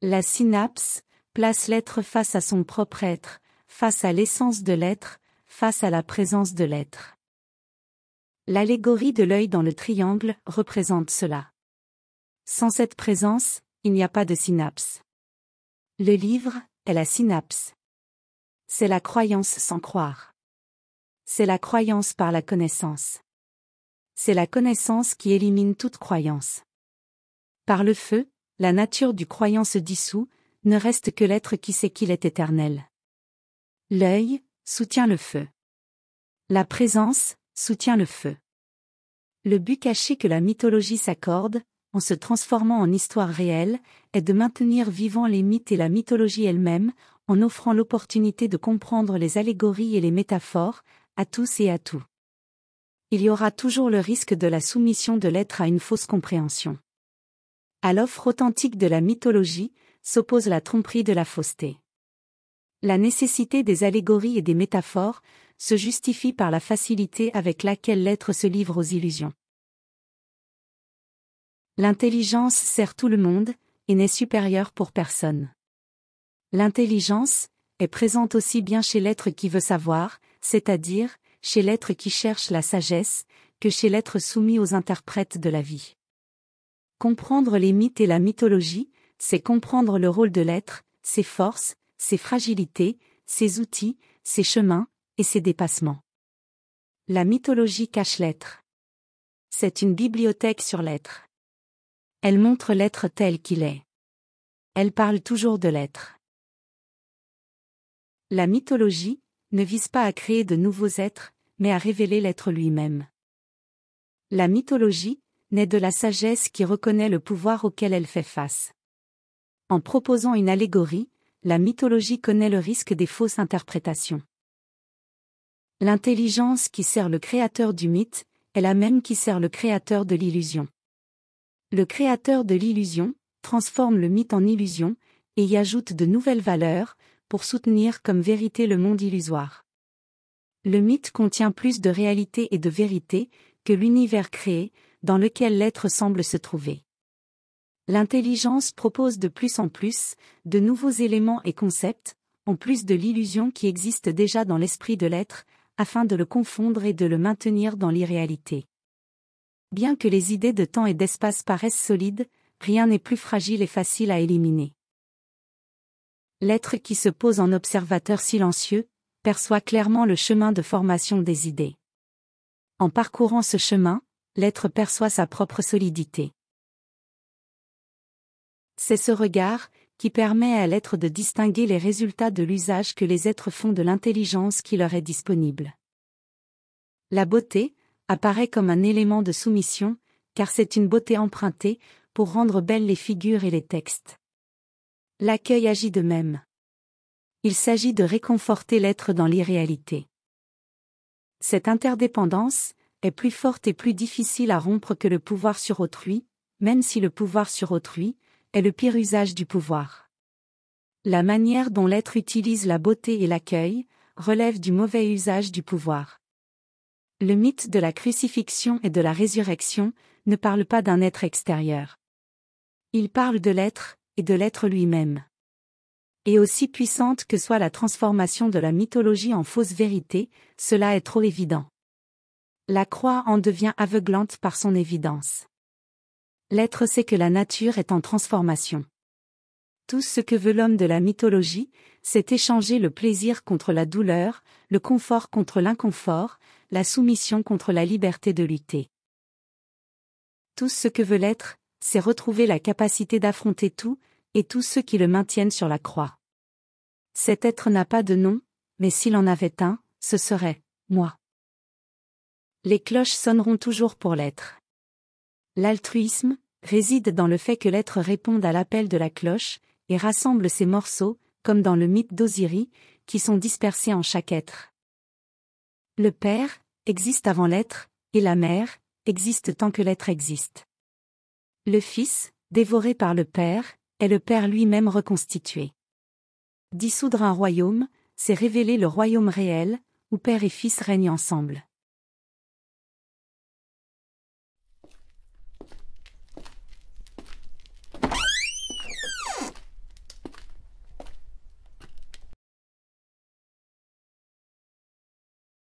La synapse place l'être face à son propre être, face à l'essence de l'être, face à la présence de l'être. L'allégorie de l'œil dans le triangle représente cela. Sans cette présence, il n'y a pas de synapse. Le livre est la synapse. C'est la croyance sans croire. C'est la croyance par la connaissance. C'est la connaissance qui élimine toute croyance. Par le feu, la nature du croyant se dissout, ne reste que l'être qui sait qu'il est éternel. L'œil soutient le feu. La présence soutient le feu. Le but caché que la mythologie s'accorde, en se transformant en histoire réelle, est de maintenir vivants les mythes et la mythologie elle-même, en offrant l'opportunité de comprendre les allégories et les métaphores, à tous et à tout. Il y aura toujours le risque de la soumission de l'être à une fausse compréhension. À l'offre authentique de la mythologie, s'oppose la tromperie de la fausseté. La nécessité des allégories et des métaphores se justifie par la facilité avec laquelle l'être se livre aux illusions. L'intelligence sert tout le monde, et n'est supérieure pour personne. L'intelligence est présente aussi bien chez l'être qui veut savoir, c'est-à-dire, chez l'être qui cherche la sagesse, que chez l'être soumis aux interprètes de la vie. Comprendre les mythes et la mythologie, c'est comprendre le rôle de l'être, ses forces, ses fragilités, ses outils, ses chemins, et ses dépassements. La mythologie cache l'être. C'est une bibliothèque sur l'être. Elle montre l'être tel qu'il est. Elle parle toujours de l'être. La mythologie ne vise pas à créer de nouveaux êtres, mais à révéler l'être lui-même. La mythologie naît de la sagesse qui reconnaît le pouvoir auquel elle fait face. En proposant une allégorie, la mythologie connaît le risque des fausses interprétations. L'intelligence qui sert le créateur du mythe est la même qui sert le créateur de l'illusion. Le créateur de l'illusion transforme le mythe en illusion et y ajoute de nouvelles valeurs pour soutenir comme vérité le monde illusoire. Le mythe contient plus de réalité et de vérité que l'univers créé, dans lequel l'être semble se trouver. L'intelligence propose de plus en plus de nouveaux éléments et concepts, en plus de l'illusion qui existe déjà dans l'esprit de l'être, afin de le confondre et de le maintenir dans l'irréalité. Bien que les idées de temps et d'espace paraissent solides, rien n'est plus fragile et facile à éliminer. L'être qui se pose en observateur silencieux, perçoit clairement le chemin de formation des idées. En parcourant ce chemin, l'être perçoit sa propre solidité. C'est ce regard qui permet à l'être de distinguer les résultats de l'usage que les êtres font de l'intelligence qui leur est disponible. La beauté apparaît comme un élément de soumission, car c'est une beauté empruntée pour rendre belles les figures et les textes. L'accueil agit de même. Il s'agit de réconforter l'être dans l'irréalité. Cette interdépendance est plus forte et plus difficile à rompre que le pouvoir sur autrui, même si le pouvoir sur autrui est le pire usage du pouvoir. La manière dont l'être utilise la beauté et l'accueil relève du mauvais usage du pouvoir. Le mythe de la crucifixion et de la résurrection ne parle pas d'un être extérieur. Il parle de l'être, et de l'être lui-même. Et aussi puissante que soit la transformation de la mythologie en fausse vérité, cela est trop évident. La croix en devient aveuglante par son évidence. L'être sait que la nature est en transformation. Tout ce que veut l'homme de la mythologie, c'est échanger le plaisir contre la douleur, le confort contre l'inconfort, la soumission contre la liberté de lutter. Tout ce que veut l'être, c'est retrouver la capacité d'affronter tout, et tous ceux qui le maintiennent sur la croix. Cet être n'a pas de nom, mais s'il en avait un, ce serait « moi ». Les cloches sonneront toujours pour l'être. L'altruisme réside dans le fait que l'être réponde à l'appel de la cloche, et rassemble ses morceaux, comme dans le mythe d'Osiris, qui sont dispersés en chaque être. Le Père existe avant l'être, et la Mère existe tant que l'être existe. Le Fils, dévoré par le Père, est le Père lui-même reconstitué. Dissoudre un royaume, c'est révéler le royaume réel, où Père et Fils règnent ensemble.